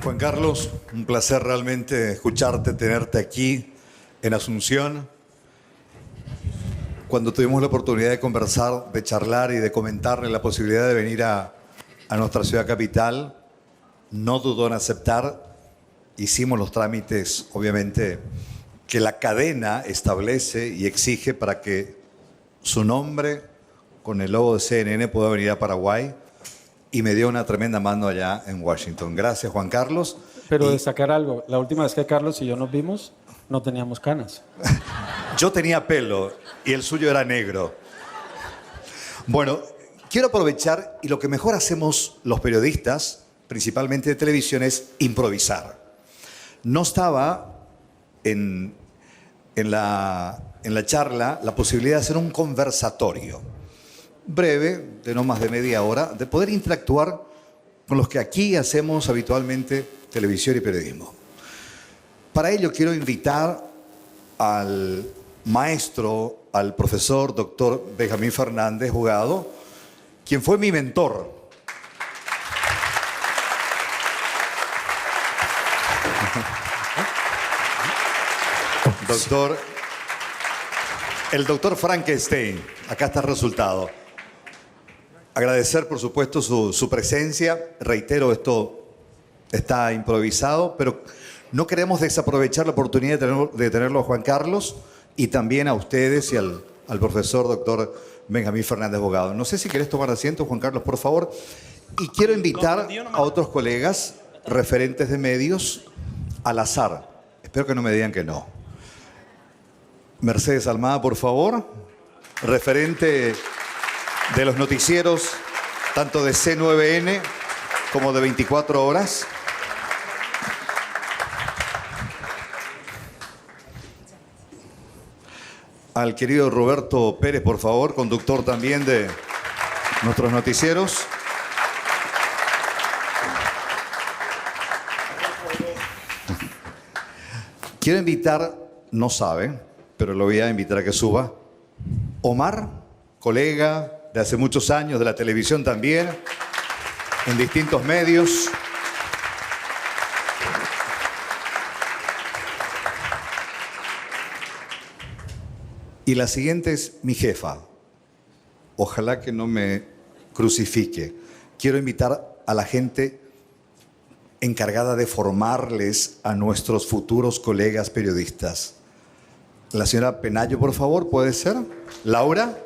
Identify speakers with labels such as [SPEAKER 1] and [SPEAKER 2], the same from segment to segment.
[SPEAKER 1] Juan Carlos, un placer realmente escucharte, tenerte aquí en Asunción. Cuando tuvimos la oportunidad de conversar, de charlar y de comentarle la posibilidad de venir a nuestra ciudad capital, no dudó en aceptar. Hicimos los trámites, obviamente, que la cadena establece y exige para que su nombre, con el logo de CNN, pueda venir a Paraguay. Y me dio una tremenda mano allá en Washington. Gracias, Juan Carlos.
[SPEAKER 2] Pero destacar algo, la última vez que Carlos y yo nos vimos, no teníamos canas.
[SPEAKER 1] Yo tenía pelo y el suyo era negro. Bueno, quiero aprovechar, y lo que mejor hacemos los periodistas, principalmente de televisión, es improvisar. No estaba en la charla la posibilidad de hacer un conversatorio breve, de no más de media hora, de poder interactuar con los que aquí hacemos habitualmente televisión y periodismo. Para ello quiero invitar al maestro, al profesor doctor Benjamín Fernández Bogado, quien fue mi mentor. El doctor Frankenstein, acá está el resultado. Agradecer, por supuesto, su presencia. Reitero, esto está improvisado, pero no queremos desaprovechar la oportunidad de tenerlo a Juan Carlos y también a ustedes y al profesor doctor Benjamín Fernández Bogado. No sé si querés tomar asiento, Juan Carlos, por favor. Y quiero invitar a otros colegas referentes de medios al azar. Espero que no me digan que no. Mercedes Almada, por favor, referente de los noticieros, tanto de C9N como de 24 horas. Al querido Roberto Pérez, por favor, conductor también de nuestros noticieros. Quiero invitar, no sabe, pero lo voy a invitar a que suba, Omar, colega de hace muchos años, de la televisión también, en distintos medios. Y la siguiente es mi jefa. Ojalá que no me crucifique. Quiero invitar a la gente encargada de formarles a nuestros futuros colegas periodistas. La señora Penayo, por favor, ¿puede ser? Laura,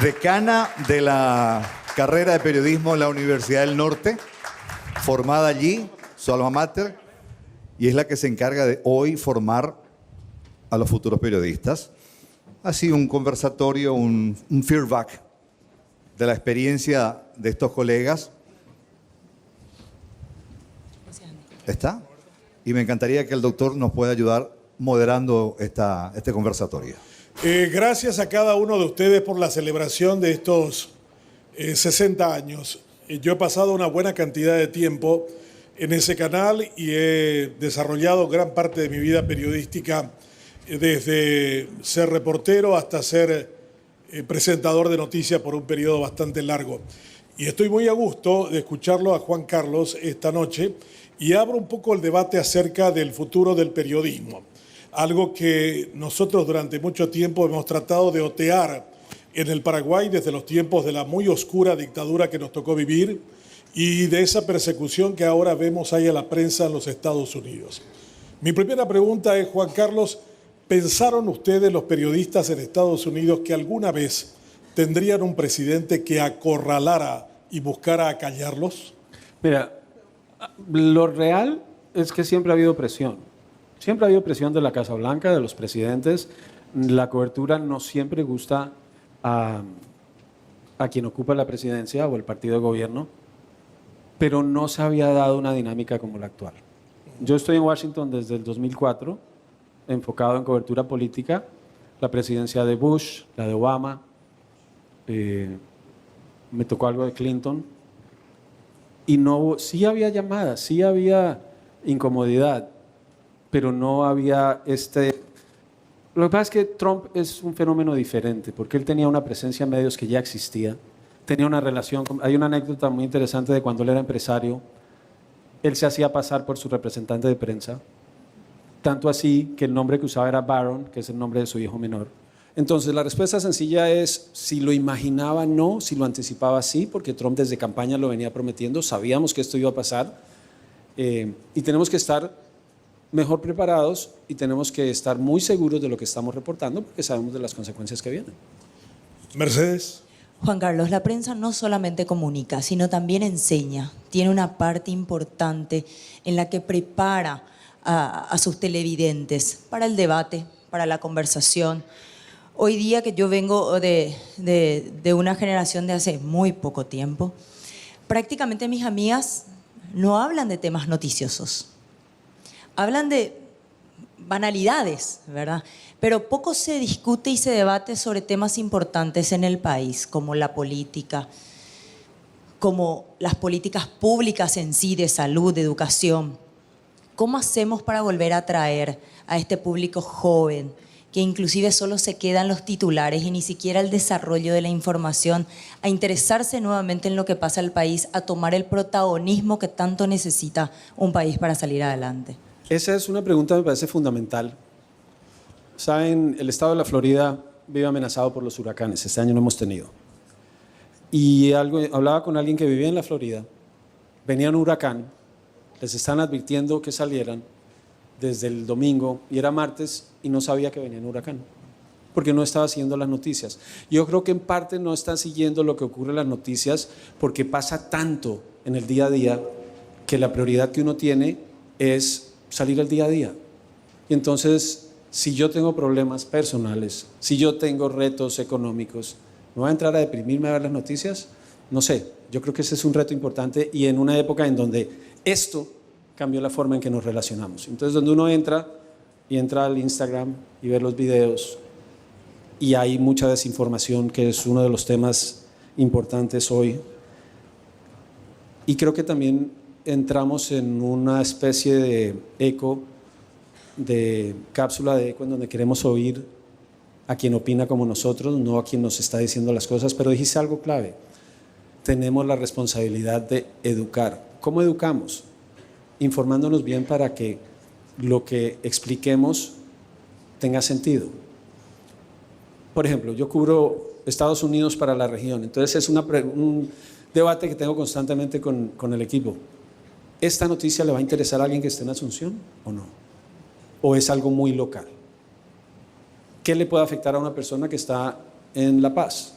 [SPEAKER 1] decana de la carrera de periodismo en la Universidad del Norte, formada allí, su alma mater, y es la que se encarga de hoy formar a los futuros periodistas. Así un conversatorio, un feedback de la experiencia de estos colegas. ¿Está? Y me encantaría que el doctor nos pueda ayudar moderando este conversatorio.
[SPEAKER 3] Gracias a cada uno de ustedes por la celebración de estos 60 años. Yo he pasado una buena cantidad de tiempo en ese canal y he desarrollado gran parte de mi vida periodística, desde ser reportero hasta ser presentador de noticias por un periodo bastante largo. Y estoy muy a gusto de escucharlo a Juan Carlos esta noche y abro un poco el debate acerca del futuro del periodismo. Algo que nosotros durante mucho tiempo hemos tratado de otear en el Paraguay desde los tiempos de la muy oscura dictadura que nos tocó vivir y de esa persecución que ahora vemos ahí a la prensa en los Estados Unidos. Mi primera pregunta es, Juan Carlos, ¿pensaron ustedes, los periodistas en Estados Unidos, que alguna vez tendrían un presidente que acorralara y buscara acallarlos?
[SPEAKER 2] Mira, lo real es que siempre ha habido presión. Siempre ha habido presión de la Casa Blanca, de los presidentes. La cobertura no siempre gusta a quien ocupa la presidencia o el partido de gobierno, pero no se había dado una dinámica como la actual. Yo estoy en Washington desde el 2004, enfocado en cobertura política, la presidencia de Bush, la de Obama, me tocó algo de Clinton, y no, sí había llamadas, sí había incomodidad, pero no había Lo que pasa es que Trump es un fenómeno diferente, porque él tenía una presencia en medios que ya existía, tenía una relación, hay una anécdota muy interesante de cuando él era empresario, él se hacía pasar por su representante de prensa, tanto así que el nombre que usaba era Barron, que es el nombre de su hijo menor. Entonces, la respuesta sencilla es, si lo imaginaba, no, si lo anticipaba, sí, porque Trump desde campaña lo venía prometiendo, sabíamos que esto iba a pasar, y tenemos que estar mejor preparados y tenemos que estar muy seguros de lo que estamos reportando, porque sabemos de las consecuencias que vienen.
[SPEAKER 3] Mercedes.
[SPEAKER 4] Juan Carlos, la prensa no solamente comunica, sino también enseña. Tiene una parte importante en la que prepara a sus televidentes para el debate, para la conversación. Hoy día, que yo vengo de una generación de hace muy poco tiempo, prácticamente mis amigas no hablan de temas noticiosos. Hablan de banalidades, ¿verdad? Pero poco se discute y se debate sobre temas importantes en el país, como la política, como las políticas públicas en sí, de salud, de educación. ¿Cómo hacemos para volver a atraer a este público joven, que inclusive solo se quedan los titulares y ni siquiera el desarrollo de la información, a interesarse nuevamente en lo que pasa al país, a tomar el protagonismo que tanto necesita un país para salir adelante?
[SPEAKER 2] Esa es una pregunta que me parece fundamental. Saben, el estado de la Florida vive amenazado por los huracanes. Este año no hemos tenido. Y hablaba con alguien que vivía en la Florida. Venía un huracán, les están advirtiendo que salieran desde el domingo, y era martes, y no sabía que venía un huracán, porque no estaba siguiendo las noticias. Yo creo que en parte no están siguiendo lo que ocurre en las noticias, porque pasa tanto en el día a día, que la prioridad que uno tiene es salir al día a día. Y entonces, si yo tengo problemas personales, si yo tengo retos económicos, ¿me voy a entrar a deprimirme a ver las noticias? No sé, yo creo que ese es un reto importante, y en una época en donde esto cambió la forma en que nos relacionamos. Entonces, donde uno entra al Instagram y ve los videos, y hay mucha desinformación, que es uno de los temas importantes hoy. Y creo que también entramos en una especie de eco, de cápsula de eco, en donde queremos oír a quien opina como nosotros, no a quien nos está diciendo las cosas. Pero dijiste algo clave: tenemos la responsabilidad de educar. ¿Cómo educamos? Informándonos bien para que lo que expliquemos tenga sentido. Por ejemplo, yo cubro Estados Unidos para la región, entonces es un debate que tengo constantemente con el equipo. ¿Esta noticia le va a interesar a alguien que esté en Asunción o no? ¿O es algo muy local? ¿Qué le puede afectar a una persona que está en La Paz?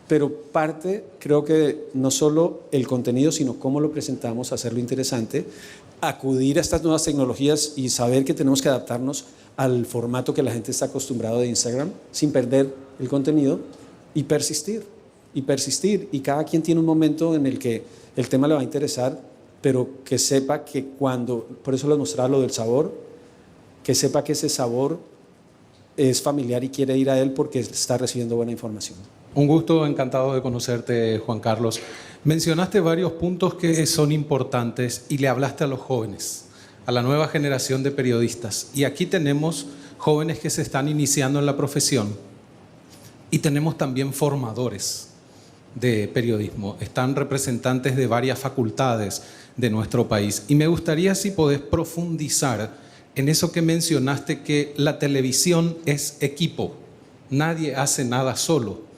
[SPEAKER 2] Pero parte, creo que no solo el contenido, sino cómo lo presentamos, hacerlo interesante, acudir a estas nuevas tecnologías y saber que tenemos que adaptarnos al formato que la gente está acostumbrado de Instagram, sin perder el contenido, y persistir, y cada quien tiene un momento en el que el tema le va a interesar, pero que sepa que cuando, por eso les mostraba lo del sabor, que sepa que ese sabor es familiar y quiere ir a él porque está recibiendo buena información.
[SPEAKER 5] Un gusto, encantado de conocerte, Juan Carlos. Mencionaste varios puntos que son importantes y le hablaste a los jóvenes, a la nueva generación de periodistas. Y aquí tenemos jóvenes que se están iniciando en la profesión y tenemos también formadores de periodismo. Están representantes de varias facultades de nuestro país. Y me gustaría, si podés, profundizar en eso que mencionaste, que la televisión es equipo. Nadie hace nada solo.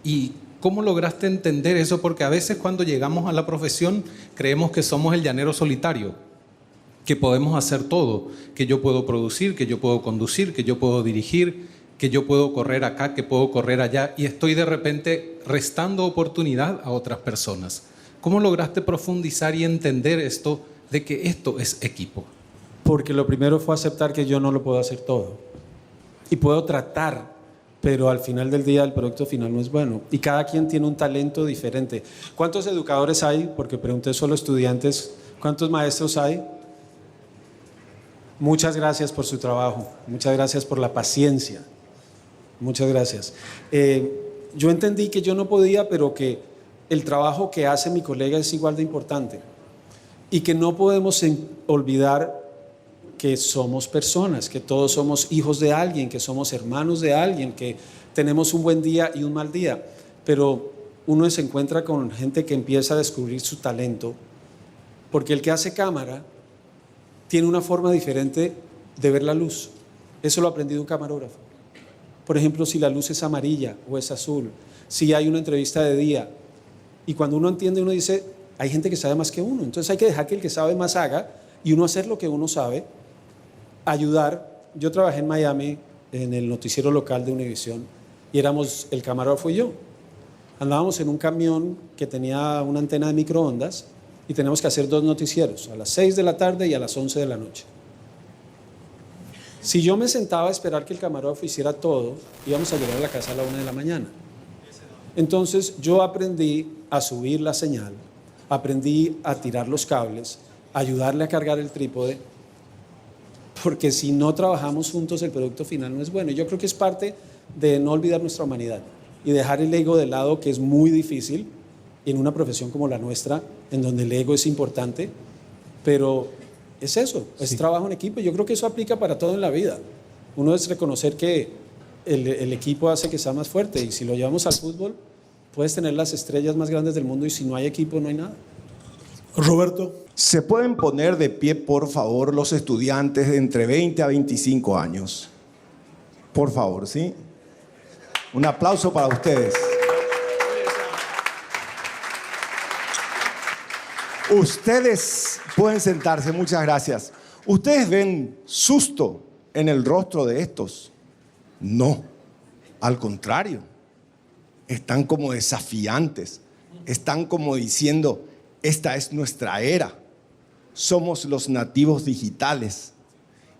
[SPEAKER 5] ¿Y cómo lograste entender eso? Porque a veces cuando llegamos a la profesión creemos que somos el llanero solitario, que podemos hacer todo, que yo puedo producir, que yo puedo conducir, que yo puedo dirigir, que yo puedo correr acá, que puedo correr allá, y estoy de repente restando oportunidad a otras personas. ¿Cómo lograste profundizar y entender esto de que esto es equipo?
[SPEAKER 2] Porque lo primero fue aceptar que yo no lo puedo hacer todo. Y puedo tratar, pero al final del día el producto final no es bueno. Y cada quien tiene un talento diferente. ¿Cuántos educadores hay? Porque pregunté solo estudiantes. ¿Cuántos maestros hay? Muchas gracias por su trabajo. Muchas gracias por la paciencia. Muchas gracias. Yo entendí que yo no podía, pero que el trabajo que hace mi colega es igual de importante. Y que no podemos olvidar que somos personas, que todos somos hijos de alguien, que somos hermanos de alguien, que tenemos un buen día y un mal día, pero uno se encuentra con gente que empieza a descubrir su talento porque el que hace cámara tiene una forma diferente de ver la luz. Eso lo ha aprendido un camarógrafo. Por ejemplo, si la luz es amarilla o es azul, si hay una entrevista de día. Y cuando uno entiende, uno dice, hay gente que sabe más que uno. Entonces hay que dejar que el que sabe más haga y uno hacer lo que uno sabe, ayudar. Yo trabajé en Miami en el noticiero local de Univision y éramos el camarógrafo y yo. Andábamos en un camión que tenía una antena de microondas y teníamos que hacer 2 noticieros, a las 6 de la tarde y a las 11 de la noche. Si yo me sentaba a esperar que el camarógrafo hiciera todo, íbamos a llegar a la casa a la 1 de la mañana. Entonces yo aprendí a subir la señal, aprendí a tirar los cables, a ayudarle a cargar el trípode, porque si no trabajamos juntos el producto final no es bueno. Y yo creo que es parte de no olvidar nuestra humanidad y dejar el ego de lado, que es muy difícil en una profesión como la nuestra, en donde el ego es importante, pero es eso, es trabajo en equipo. Yo creo que eso aplica para todo en la vida. Uno es reconocer que el equipo hace que sea más fuerte, y si lo llevamos al fútbol, puedes tener las estrellas más grandes del mundo y si no hay equipo no hay nada.
[SPEAKER 3] Roberto.
[SPEAKER 6] ¿Se pueden poner de pie, por favor, los estudiantes de entre 20 a 25 años? Por favor, ¿sí? Un aplauso para ustedes. Ustedes pueden sentarse, muchas gracias. ¿Ustedes ven susto en el rostro de estos? No, al contrario. Están como desafiantes, están como diciendo, esta es nuestra era. Somos los nativos digitales.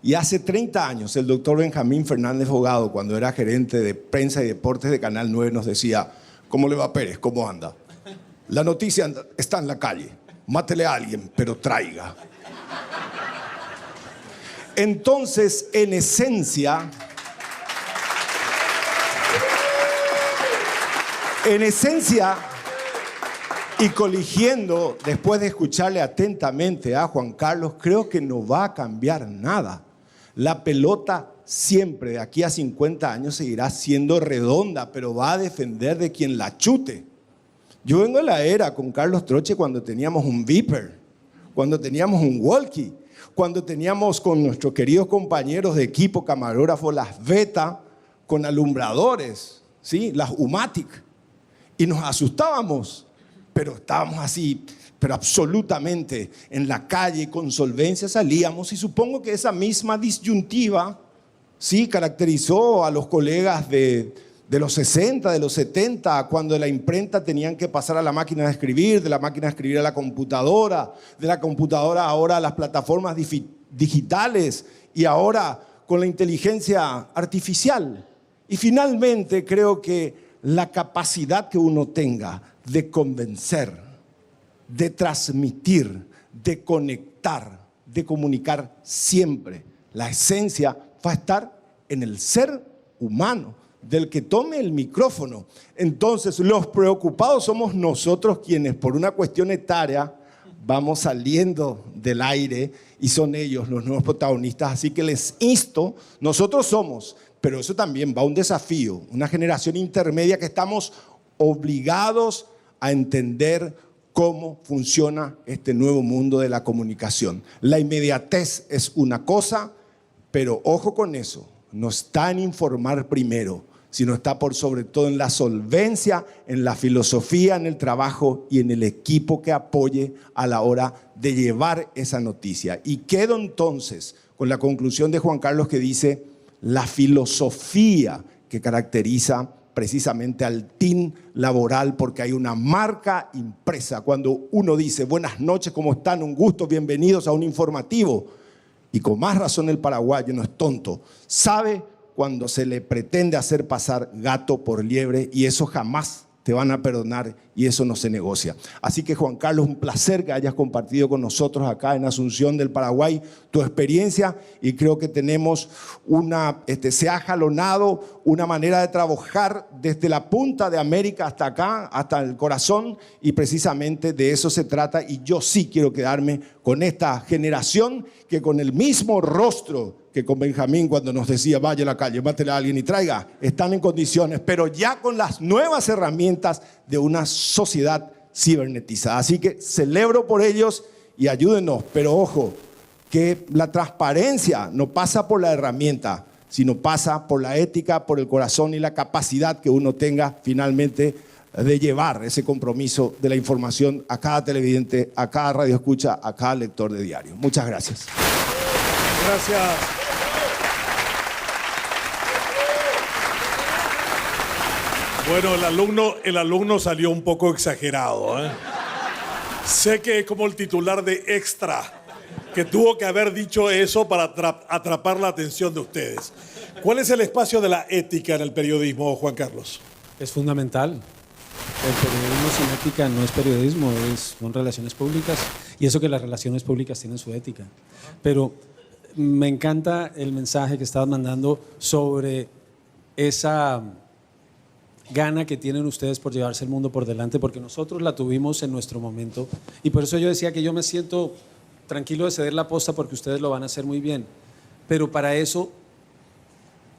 [SPEAKER 6] Y hace 30 años el doctor Benjamín Fernández Bogado, cuando era gerente de prensa y deportes de Canal 9, nos decía, ¿cómo le va Pérez? ¿Cómo anda? La noticia está en la calle. Mátele a alguien, pero traiga. Entonces, en esencia, y coligiendo, después de escucharle atentamente a Juan Carlos, creo que no va a cambiar nada. La pelota siempre, de aquí a 50 años, seguirá siendo redonda, pero va a defender de quien la chute. Yo vengo de la era con Carlos Troche cuando teníamos un beeper, cuando teníamos un walkie, cuando teníamos con nuestros queridos compañeros de equipo camarógrafo las Beta con alumbradores, ¿sí? Las Umatic. Y nos asustábamos, pero estábamos así, pero absolutamente en la calle, con solvencia salíamos, y supongo que esa misma disyuntiva sí caracterizó a los colegas de los 60, de los 70, cuando de la imprenta tenían que pasar a la máquina de escribir, de la máquina de escribir a la computadora, de la computadora ahora a las plataformas digitales y ahora con la inteligencia artificial. Y finalmente creo que la capacidad que uno tenga de convencer, de transmitir, de conectar, de comunicar siempre, la esencia va a estar en el ser humano, del que tome el micrófono. Entonces, los preocupados somos nosotros quienes, por una cuestión etaria, vamos saliendo del aire y son ellos los nuevos protagonistas. Así que les insto, nosotros somos, pero eso también va a un desafío, una generación intermedia que estamos obligados a entender cómo funciona este nuevo mundo de la comunicación. La inmediatez es una cosa, pero ojo con eso, no está en informar primero, sino está por sobre todo en la solvencia, en la filosofía, en el trabajo y en el equipo que apoye a la hora de llevar esa noticia. Y quedo entonces con la conclusión de Juan Carlos que dice, la filosofía que caracteriza precisamente al team laboral, porque hay una marca impresa. Cuando uno dice, buenas noches, ¿cómo están? Un gusto, bienvenidos a un informativo. Y con más razón el paraguayo no es tonto, sabe cuando se le pretende hacer pasar gato por liebre, y eso jamás te van a perdonar y eso no se negocia. Así que Juan Carlos, un placer que hayas compartido con nosotros acá en Asunción del Paraguay tu experiencia, y creo que tenemos se ha jalonado una manera de trabajar desde la punta de América hasta acá, hasta el corazón, y precisamente de eso se trata. Y yo sí quiero quedarme con esta generación que con el mismo rostro que con Benjamín cuando nos decía vaya a la calle, mátele a alguien y traiga, están en condiciones, pero ya con las nuevas herramientas de una sociedad cibernetizada. Así que celebro por ellos y ayúdenos, pero ojo, que la transparencia no pasa por la herramienta, sino pasa por la ética, por el corazón y la capacidad que uno tenga finalmente de llevar ese compromiso de la información a cada televidente, a cada radioescucha, a cada lector de diario. Muchas gracias.
[SPEAKER 3] Gracias. Bueno, el alumno salió un poco exagerado, ¿eh? Sé que es como el titular de Extra, que tuvo que haber dicho eso para atrapar la atención de ustedes. ¿Cuál es el espacio de la ética en el periodismo, Juan Carlos?
[SPEAKER 2] Es fundamental. El periodismo sin ética no es periodismo, son relaciones públicas. Y eso que las relaciones públicas tienen su ética. Pero me encanta el mensaje que estabas mandando sobre esa gana que tienen ustedes por llevarse el mundo por delante, porque nosotros la tuvimos en nuestro momento. Y por eso yo decía que yo me siento tranquilo de ceder la posta porque ustedes lo van a hacer muy bien. Pero para eso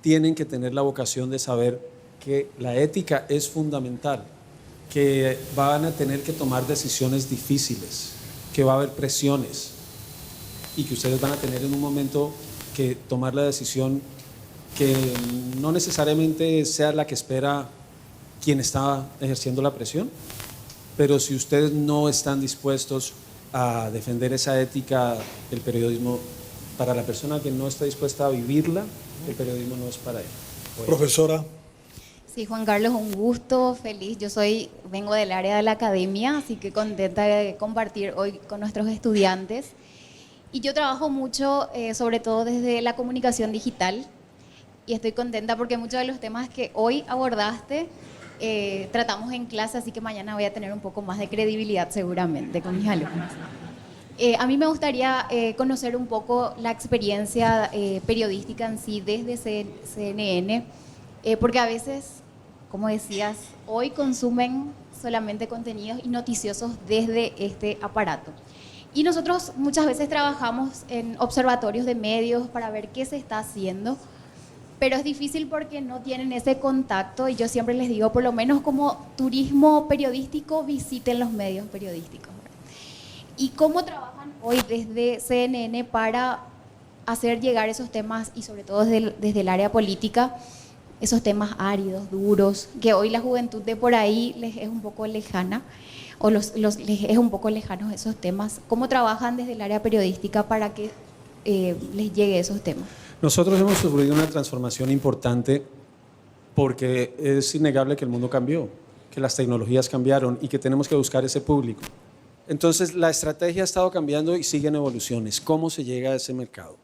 [SPEAKER 2] tienen que tener la vocación de saber que la ética es fundamental, que van a tener que tomar decisiones difíciles, que va a haber presiones y que ustedes van a tener en un momento que tomar la decisión que no necesariamente sea la que espera quien está ejerciendo la presión, pero si ustedes no están dispuestos a defender esa ética, el periodismo, para la persona que no está dispuesta a vivirla, el periodismo no es para él.
[SPEAKER 3] Profesora.
[SPEAKER 7] Sí, Juan Carlos, un gusto, feliz. Vengo del área de la academia, así que contenta de compartir hoy con nuestros estudiantes. Y yo trabajo mucho, sobre todo desde la comunicación digital, y estoy contenta porque muchos de los temas que hoy abordaste tratamos en clase, así que mañana voy a tener un poco más de credibilidad seguramente con mis alumnos. A mí me gustaría conocer un poco la experiencia periodística en sí desde CNN, porque a veces, como decías, hoy consumen solamente contenidos y noticiosos desde este aparato. Y nosotros muchas veces trabajamos en observatorios de medios para ver qué se está haciendo, pero es difícil porque no tienen ese contacto, y yo siempre les digo, por lo menos como turismo periodístico, visiten los medios periodísticos. ¿Y cómo trabajan hoy desde CNN para hacer llegar esos temas, y sobre todo desde el área política, esos temas áridos, duros, que hoy la juventud de por ahí les es un poco lejana, o les es un poco lejanos esos temas? ¿Cómo trabajan desde el área periodística para que les llegue esos temas?
[SPEAKER 2] Nosotros hemos sufrido una transformación importante porque es innegable que el mundo cambió, que las tecnologías cambiaron y que tenemos que buscar ese público. Entonces, la estrategia ha estado cambiando y siguen evoluciones. ¿Cómo se llega a ese mercado?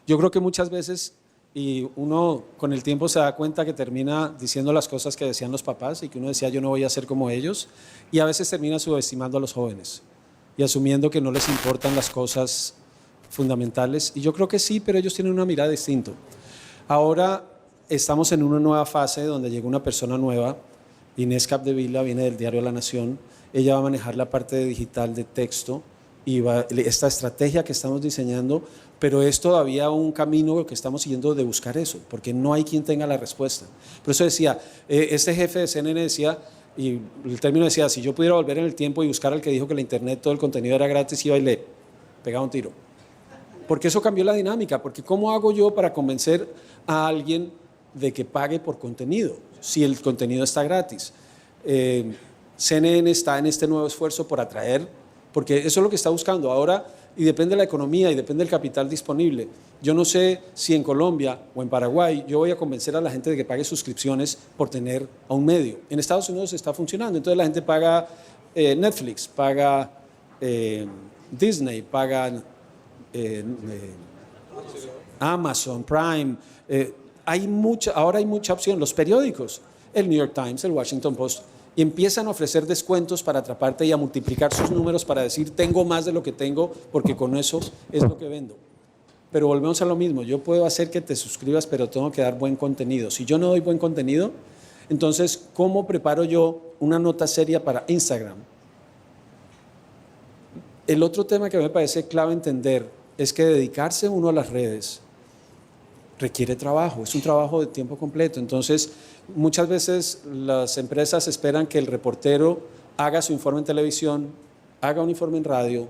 [SPEAKER 2] Yo creo que muchas veces, y uno con el tiempo se da cuenta que termina diciendo las cosas que decían los papás y que uno decía yo no voy a ser como ellos, y a veces termina subestimando a los jóvenes y asumiendo que no les importan las cosas fundamentales, y yo creo que sí, pero ellos tienen una mirada distinta. Ahora estamos en una nueva fase donde llega una persona nueva, Inés Capdevila, viene del diario La Nación. Ella va a manejar la parte digital de texto y esta estrategia que estamos diseñando, pero es todavía un camino que estamos siguiendo de buscar eso, porque no hay quien tenga la respuesta. Por eso decía, este jefe de CNN decía, y el término decía, si yo pudiera volver en el tiempo y buscar al que dijo que la internet, todo el contenido era gratis, iba y le pegaba un tiro. Porque eso cambió la dinámica, porque ¿cómo hago yo para convencer a alguien de que pague por contenido si el contenido está gratis? CNN está en este nuevo esfuerzo por atraer, porque eso es lo que está buscando ahora, y depende de la economía y depende del capital disponible. Yo no sé si en Colombia o en Paraguay yo voy a convencer a la gente de que pague suscripciones por tener a un medio. En Estados Unidos está funcionando, entonces la gente paga Netflix, paga Disney, paga Amazon Prime. Ahora hay mucha opción. Los periódicos, el New York Times, el Washington Post, y empiezan a ofrecer descuentos para atraparte y a multiplicar sus números para decir tengo más de lo que tengo porque con eso es lo que vendo. Pero volvemos a lo mismo, yo puedo hacer que te suscribas, pero tengo que dar buen contenido. Si yo no doy buen contenido, entonces ¿cómo preparo yo una nota seria para Instagram? El otro tema que me parece clave entender es que dedicarse uno a las redes requiere trabajo, es un trabajo de tiempo completo. Entonces, muchas veces las empresas esperan que el reportero haga su informe en televisión, haga un informe en radio,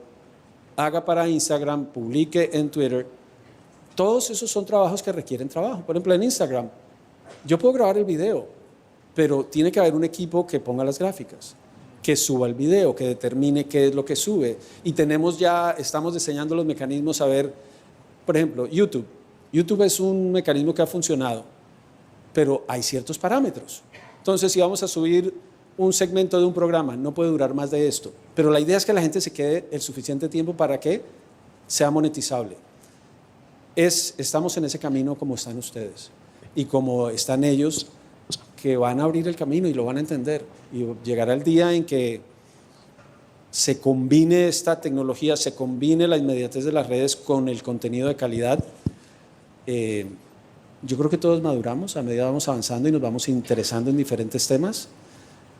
[SPEAKER 2] haga para Instagram, publique en Twitter. Todos esos son trabajos que requieren trabajo. Por ejemplo, en Instagram, yo puedo grabar el video, pero tiene que haber un equipo que ponga las gráficas, que suba el video, que determine qué es lo que sube. Y estamos diseñando los mecanismos a ver, por ejemplo, YouTube. YouTube es un mecanismo que ha funcionado, pero hay ciertos parámetros. Entonces, si vamos a subir un segmento de un programa, no puede durar más de esto. Pero la idea es que la gente se quede el suficiente tiempo para que sea monetizable. Estamos en ese camino como están ustedes y como están ellos, que van a abrir el camino y lo van a entender. Y llegará el día en que se combine esta tecnología, se combine la inmediatez de las redes con el contenido de calidad. Yo creo que todos maduramos a medida que vamos avanzando y nos vamos interesando en diferentes temas.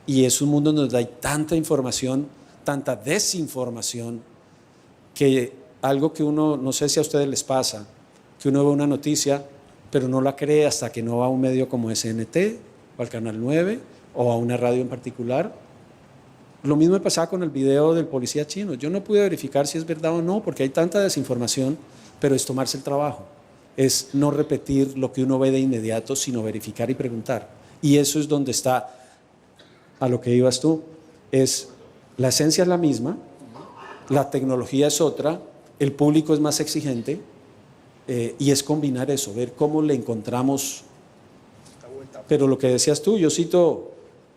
[SPEAKER 2] Y es un mundo donde hay tanta información, tanta desinformación, que algo que uno, no sé si a ustedes les pasa, que uno ve una noticia, pero no la cree hasta que no va a un medio como SNT, o al Canal 9, o a una radio en particular. Lo mismo me pasaba con el video del policía chino. Yo no pude verificar si es verdad o no, porque hay tanta desinformación, pero es tomarse el trabajo. Es no repetir lo que uno ve de inmediato, sino verificar y preguntar. Y eso es donde está, a lo que ibas tú, la esencia es la misma, la tecnología es otra, el público es más exigente, y es combinar eso, ver cómo le encontramos. Pero lo que decías tú, yo cito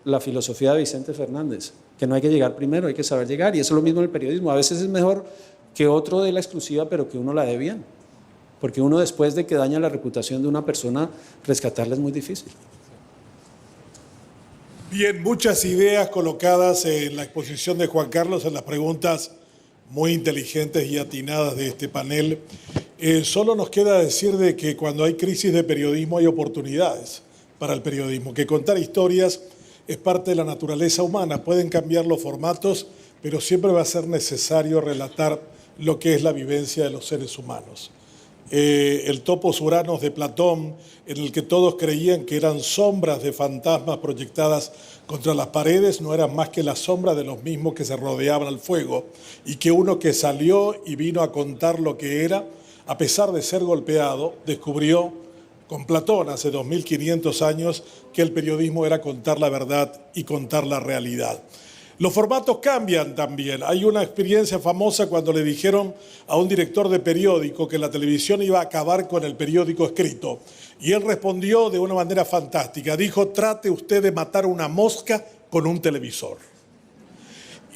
[SPEAKER 2] la filosofía de Vicente Fernández, que no hay que llegar primero, hay que saber llegar, y eso es lo mismo en el periodismo. A veces es mejor que otro dé la exclusiva, pero que uno la dé bien, porque uno, después de que daña la reputación de una persona, rescatarla es muy difícil.
[SPEAKER 3] Bien, muchas ideas colocadas en la exposición de Juan Carlos, en las preguntas muy inteligentes y atinadas de este panel. Solo nos queda decir de que cuando hay crisis de periodismo hay oportunidades para el periodismo, que contar historias es parte de la naturaleza humana. Pueden cambiar los formatos, pero siempre va a ser necesario relatar lo que es la vivencia de los seres humanos. El topos uranos de Platón, en el que todos creían que eran sombras de fantasmas proyectadas contra las paredes, no eran más que las sombras de los mismos que se rodeaban al fuego, y que uno que salió y vino a contar lo que era, a pesar de ser golpeado, descubrió con Platón hace 2500 años que el periodismo era contar la verdad y contar la realidad. Los formatos cambian también. Hay una experiencia famosa cuando le dijeron a un director de periódico que la televisión iba a acabar con el periódico escrito. Y él respondió de una manera fantástica. Dijo, trate usted de matar una mosca con un televisor.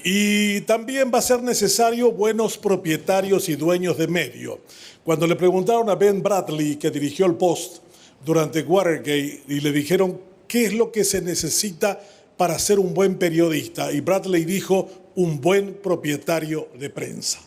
[SPEAKER 3] Y también va a ser necesario buenos propietarios y dueños de medio. Cuando le preguntaron a Ben Bradley, que dirigió el Post durante Watergate, y le dijeron, ¿qué es lo que se necesita para ser un buen periodista? Y Bradley dijo, un buen propietario de prensa.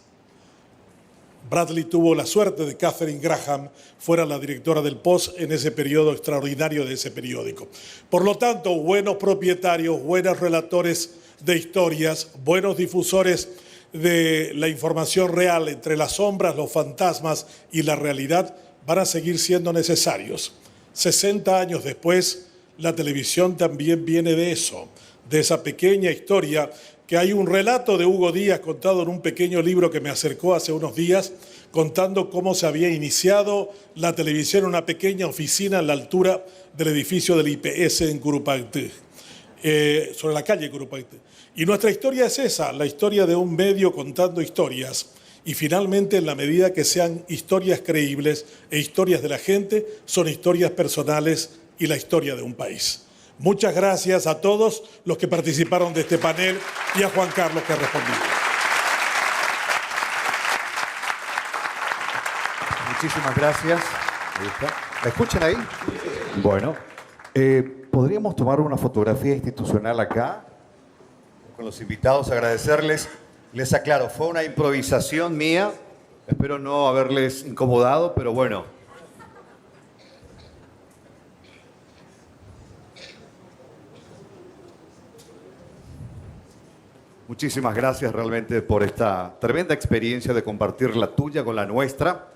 [SPEAKER 3] Bradley tuvo la suerte de Katharine Graham fuera la directora del Post en ese periodo extraordinario de ese periódico. Por lo tanto, buenos propietarios, buenos relatores de historias, buenos difusores de la información real entre las sombras, los fantasmas y la realidad van a seguir siendo necesarios. 60 años después, la televisión también viene de eso, de esa pequeña historia, que hay un relato de Hugo Díaz contado en un pequeño libro que me acercó hace unos días, contando cómo se había iniciado la televisión en una pequeña oficina a la altura del edificio del IPS en Curupaytí, sobre la calle Curupaytí. Y nuestra historia es esa, la historia de un medio contando historias. Y finalmente, en la medida que sean historias creíbles e historias de la gente, son historias personales y la historia de un país. Muchas gracias a todos los que participaron de este panel y a Juan Carlos que ha respondido.
[SPEAKER 1] Muchísimas gracias. Ahí está. ¿Me escuchan ahí? Bueno, ¿podríamos tomar una fotografía institucional acá? Con los invitados, agradecerles. Les aclaro, fue una improvisación mía. Espero no haberles incomodado, pero bueno. Muchísimas gracias realmente por esta tremenda experiencia de compartir la tuya con la nuestra.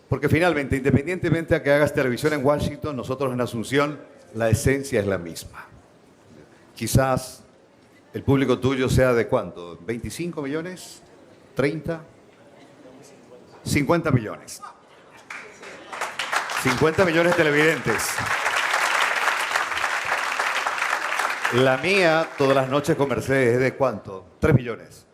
[SPEAKER 1] Porque finalmente, independientemente a que hagas televisión en Washington, nosotros en Asunción, la esencia es la misma. Quizás el público tuyo sea de ¿cuánto? ¿25 millones? 30, 50 millones. 50 millones de televidentes. La mía, todas las noches con Mercedes, ¿es de cuánto? 3 millones.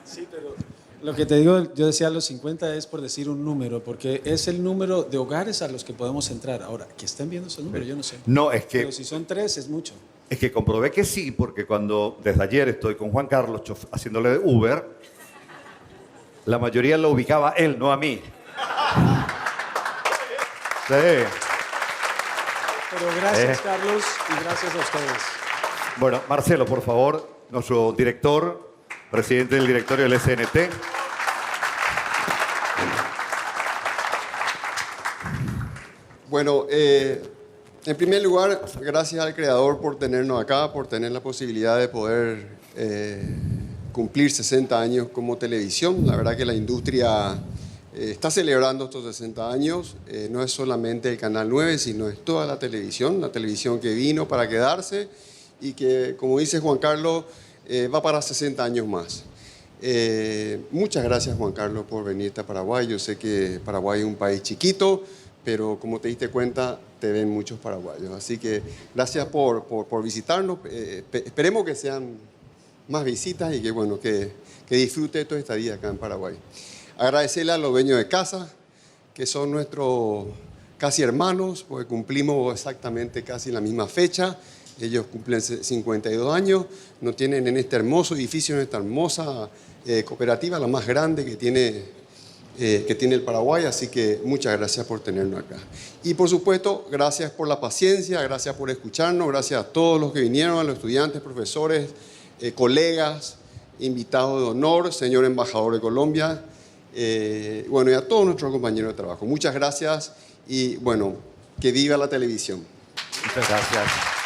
[SPEAKER 2] Sí, pero lo que te digo, yo decía los 50 es por decir un número, porque es el número de hogares a los que podemos entrar. Ahora, que estén viendo ese número, yo no sé.
[SPEAKER 1] No, es
[SPEAKER 2] Pero
[SPEAKER 1] que,
[SPEAKER 2] si son 3 es mucho.
[SPEAKER 1] es que comprobé que sí, porque cuando desde ayer estoy con Juan Carlos haciéndole de Uber, la mayoría lo ubicaba a él, no a mí. Sí.
[SPEAKER 2] Pero gracias, Carlos, y gracias a ustedes.
[SPEAKER 1] Bueno, Marcelo, por favor, nuestro director, presidente del directorio del SNT.
[SPEAKER 8] Bueno, en primer lugar, gracias al creador por tenernos acá, por tener la posibilidad de poder cumplir 60 años como televisión. La verdad que la industria está celebrando estos 60 años. No es solamente el Canal 9, sino es toda la televisión que vino para quedarse y que, como dice Juan Carlos, va para 60 años más. Muchas gracias, Juan Carlos, por venirte a Paraguay. Yo sé que Paraguay es un país chiquito, pero como te diste cuenta, te ven muchos paraguayos. Así que gracias por visitarnos. Esperemos que sean más visitas y que, bueno, que disfrute toda esta día acá en Paraguay. Agradecerle a los dueños de casa, que son nuestros casi hermanos, porque cumplimos exactamente casi la misma fecha. Ellos cumplen 52 años, nos tienen en este hermoso edificio, en esta hermosa cooperativa, la más grande que tiene el Paraguay, así que muchas gracias por tenernos acá. Y por supuesto, gracias por la paciencia, gracias por escucharnos, gracias a todos los que vinieron, a los estudiantes, profesores, colegas, invitados de honor, señor embajador de Colombia, bueno, y a todos nuestros compañeros de trabajo. Muchas gracias y bueno, que viva la televisión.
[SPEAKER 1] Muchas gracias.